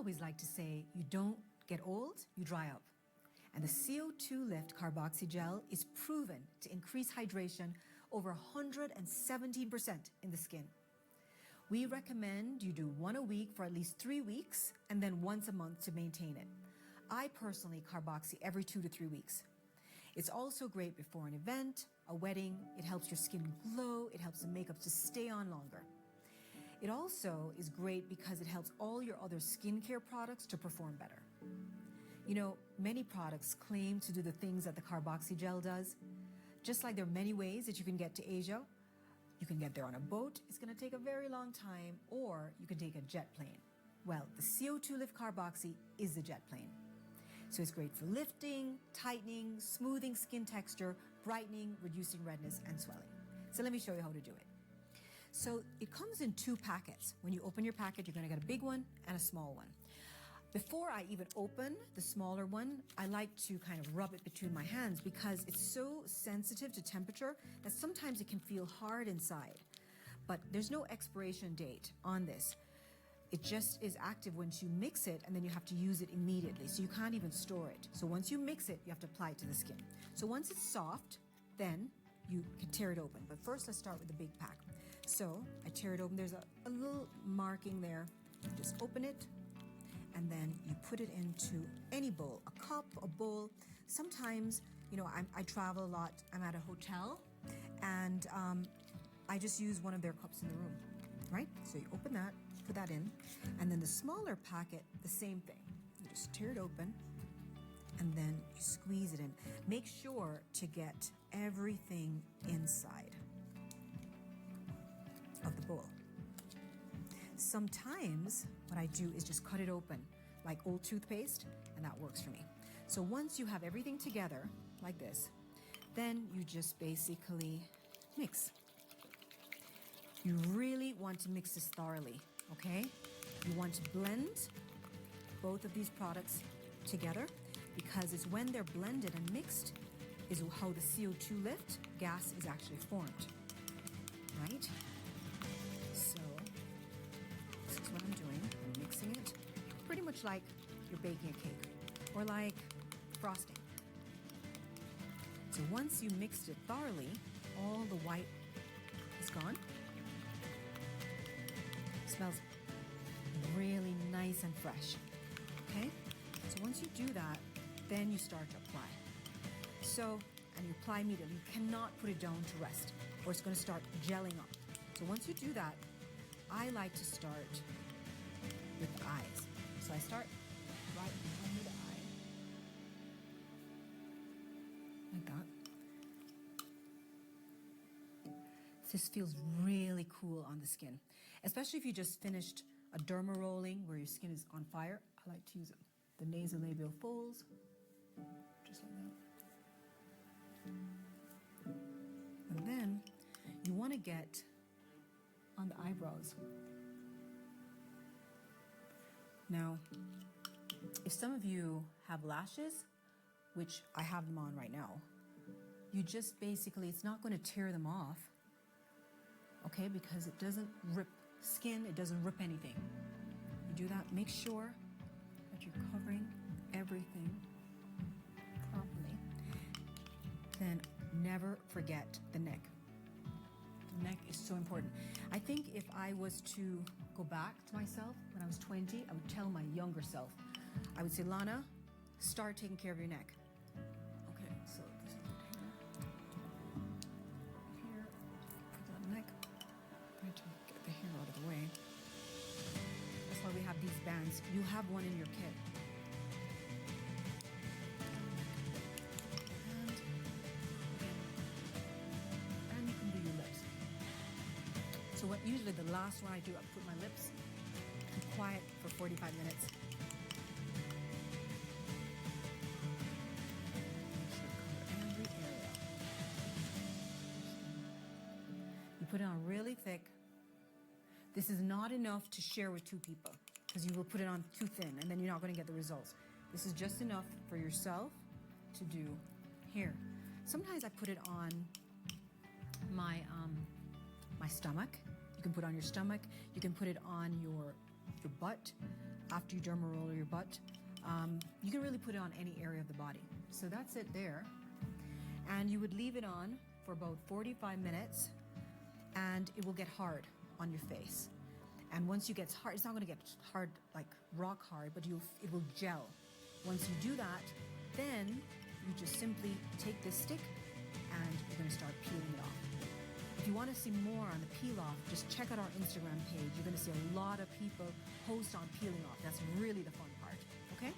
always like to say, you don't get old, you dry up. And the CO2 Lift Carboxy Gel is proven to increase hydration over 117% in the skin. We recommend you do one a week for at least 3 weeks and then once a month to maintain it. I personally carboxy every 2 to 3 weeks. It's also great before an event, a wedding. It helps your skin glow. It helps the makeup to stay on longer. It also is great because it helps all your other skincare products to perform better. You know, many products claim to do the things that the carboxy gel does. Just like there are many ways that you can get to Asia. You can get there on a boat. It's going to take a very long time, or you can take a jet plane. Well, the CO2 Lift Carboxy is the jet plane. So it's great for lifting, tightening, smoothing skin texture, brightening, reducing redness and swelling. So let me show you how to do it. So it comes in 2 packets. When you open your packet, you're going to get a big one and a small one. Before I even open the smaller one, I like to kind of rub it between my hands because it's so sensitive to temperature that sometimes it can feel hard inside. But there's no expiration date on this. It just is active once you mix it, and then you have to use it immediately. So you can't even store it. So once you mix it, you have to apply it to the skin. So once it's soft, then you can tear it open. But first, let's start with the big pack. So I tear it open. There's a little marking there. You just open it, and then you put it into any bowl, a cup, a bowl. Sometimes, you know, I travel a lot. I'm at a hotel, and I just use one of their cups in the room, right? So you open that, put that in, and then the smaller packet, the same thing. You just tear it open, and then you squeeze it in. Make sure to get everything inside of the bowl. Sometimes what I do is just cut it open like old toothpaste, and that works for me. So once you have everything together like this, then you just basically mix. You really want to mix this thoroughly, okay? You want to blend both of these products together because it's when they're blended and mixed is how the CO2 lift gas is actually formed, right? So this is what I'm doing. I'm mixing it pretty much like you're baking a cake or like frosting. So once you mixed it thoroughly, all the white is gone. It smells really nice and fresh, okay? So once you do that, then you start to apply. So, and you apply immediately. You cannot put it down to rest or it's going to start gelling up. So once you do that, I like to start with the eyes. So I start right under the eye, like that. This feels really cool on the skin, especially if you just finished a derma rolling where your skin is on fire. I like to use the nasolabial folds, just like that. And then you want to get on the eyebrows. Now, if some of you have lashes, which I have them on right now, you just basically, it's not going to tear them off, okay, because it doesn't rip skin, it doesn't rip anything. You do that, make sure that you're covering everything properly. Then never forget the neck. The neck is so important. I think if I was to go back to myself when I was 20, I would tell my younger self. I would say, Lana, start taking care of your neck. Okay, so this is the hair. Here, put that neck. I'm trying to get the hair out of the way. That's why we have these bands. You have one in your kit. And you can do your lips. So what usually the last one I do, I put my lips, be quiet for 45 minutes. Make sure to cover every area. You put it on really thick. This is not enough to share with 2 people because you will put it on too thin and then you're not going to get the results. This is just enough for yourself to do here. Sometimes I put it on my my stomach. You can put it on your stomach. You can put it on your your butt, after you derma roll your butt. You can really put it on any area of the body. So that's it there. And you would leave it on for about 45 minutes and it will get hard on your face. And once it gets hard, it's not going to get hard like rock hard, but it will gel. Once you do that, then you just simply take this stick and you're going to start peeling it off. If you want to see more on the peel off, just check out our Instagram page. You're going to see a lot of people post on peeling off. That's really the fun part, okay?